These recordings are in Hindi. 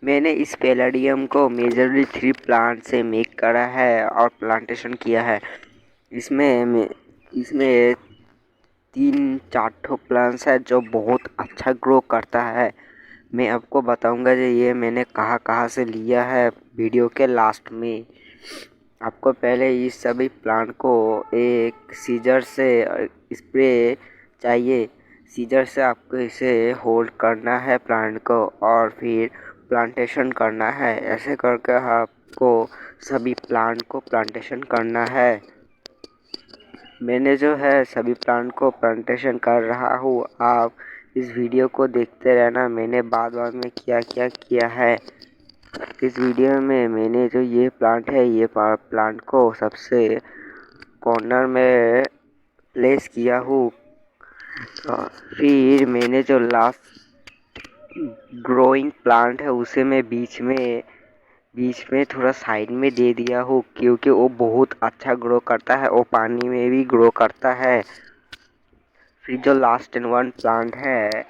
मैंने इस पैलाडियम को मेजरली 3 प्लांट से मेक करा है और प्लांटेशन किया है। इसमें 3-4 ठो प्लांट्स है जो बहुत अच्छा ग्रो करता है। मैं आपको बताऊंगा कि ये मैंने कहाँ से लिया है वीडियो के लास्ट में। आपको पहले इस सभी प्लांट को एक सीजर से स्प्रे चाहिए। सीजर से आपको इसे होल्ड करना है प्लांट को और फिर प्लांटेशन करना है। ऐसे करके आपको सभी प्लांट को प्लांटेशन करना है। मैंने जो है सभी प्लांट को प्लांटेशन कर रहा हूँ। आप इस वीडियो को देखते रहना। मैंने बाद में क्या किया है। इस वीडियो में मैंने जो ये प्लांट है, ये प्लांट को सबसे कॉर्नर में प्लेस किया हूँ। फिर मैंने जो लास्ट ग्रोइंग प्लांट है उसे मैं बीच में थोड़ा साइड में दे दिया हूँ, क्योंकि वो बहुत अच्छा ग्रो करता है। वो पानी में भी ग्रो करता है। फिर जो लास्ट एंड वन प्लांट है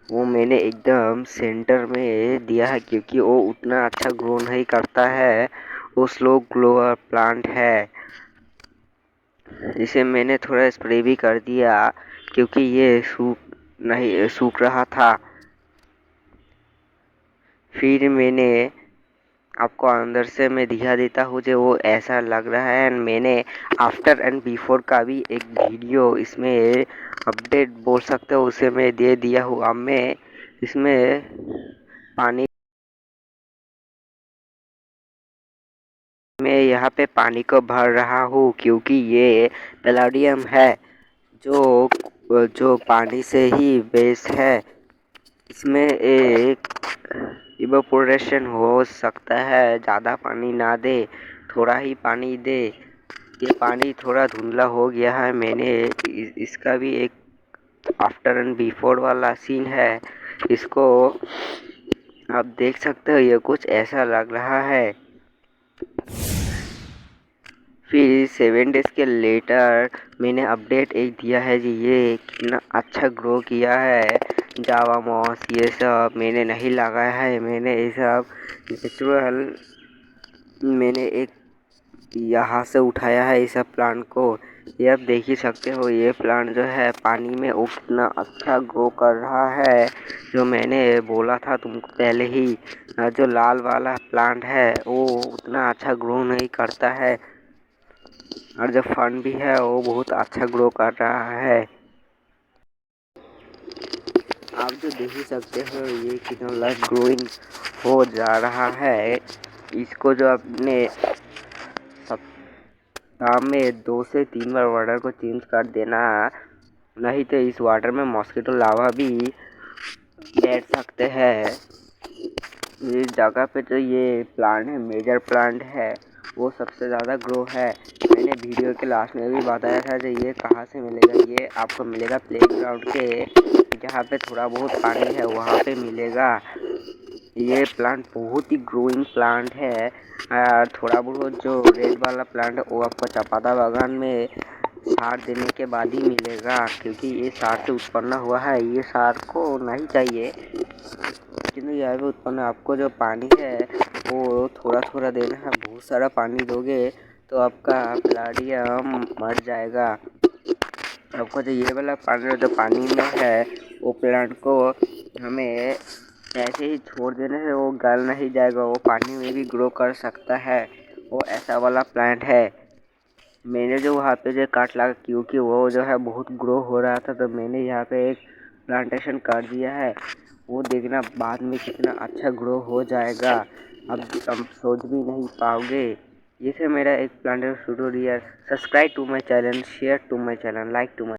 वो मैंने एकदम सेंटर में दिया है, क्योंकि वो उतना अच्छा ग्रो नहीं करता है। वो स्लो ग्रोअर प्लांट है। इसे मैंने थोड़ा स्प्रे भी कर दिया, क्योंकि ये सूख रहा था। फिर मैंने आपको अंदर से मैं दिखा देता हूँ जो वो ऐसा लग रहा है। एंड मैंने आफ्टर एंड बिफोर का भी एक वीडियो इसमें अपडेट बोल सकते हो उसे मैं दे दिया हूँ। अब मैं इसमें पानी मैं यहाँ पे पानी को भर रहा हूँ, क्योंकि ये पैलाडियम है जो पानी से ही बेस है। इसमें एक इवेपोरेशन हो सकता है, ज़्यादा पानी ना दे, थोड़ा ही पानी दे। ये पानी थोड़ा धुंधला हो गया है। मैंने इसका भी एक आफ्टर एंड बिफोर वाला सीन है। इसको आप देख सकते हो, ये कुछ ऐसा लग रहा है। फिर 7 डेज के लेटर मैंने अपडेट एक दिया है कि ये कितना अच्छा ग्रो किया है। जावा मॉस ये सब मैंने नहीं लगाया है। मैंने ये सब नेचुरल मैंने एक यहाँ से उठाया है इस सब प्लांट को। ये आप देख ही सकते हो, ये प्लांट जो है पानी में उतना अच्छा ग्रो कर रहा है जो मैंने बोला था तुमको पहले ही। जो लाल वाला प्लांट है वो उतना अच्छा ग्रो नहीं करता है, और जो फन भी है वो बहुत अच्छा ग्रो कर रहा है। आप जो देख ही सकते हो ये कितना ग्रोइंग हो जा रहा है। इसको जो अपने सप्ताह में 2 से 3 बार वाटर को चेंज कर देना, नहीं तो इस वाटर में मॉस्किटो लावा भी बैठ सकते हैं। इस जगह पे जो ये प्लांट है, मेजर प्लांट है, वो सबसे ज़्यादा ग्रो है। मैंने वीडियो के लास्ट में भी बताया था कि ये कहाँ से मिलेगा। ये आपको मिलेगा प्लेग्राउंड के जहाँ पे थोड़ा बहुत पानी है वहाँ पे मिलेगा। ये प्लांट बहुत ही ग्रोइंग प्लांट है। और थोड़ा बहुत जो रेड वाला प्लांट है वो आपको चपाता बागान में सार देने के बाद ही मिलेगा, क्योंकि ये सार से उत्पन्न हुआ है। ये सार को नहीं चाहिए, किंतु यहाँ पे उत्पन्न आपको जो पानी है वो थोड़ा देना है। बहुत सारा पानी दोगे तो आपका पैलाडियम मर जाएगा। आपको जो ये वाला पानी जो पानी में है वो प्लांट को हमें ऐसे ही छोड़ देने से वो गल नहीं जाएगा, वो पानी में भी ग्रो कर सकता है। वो ऐसा वाला प्लांट है। मैंने जो वहाँ पे जो काट लगा, क्योंकि वो जो है बहुत ग्रो हो रहा था, तो मैंने यहाँ पे एक प्लांटेशन कर दिया है। वो देखना बाद में कितना अच्छा ग्रो हो जाएगा, अब सोच भी नहीं पाओगे। ये है मेरा एक plantation tutorial. Subscribe to my channel, share to my channel, like to my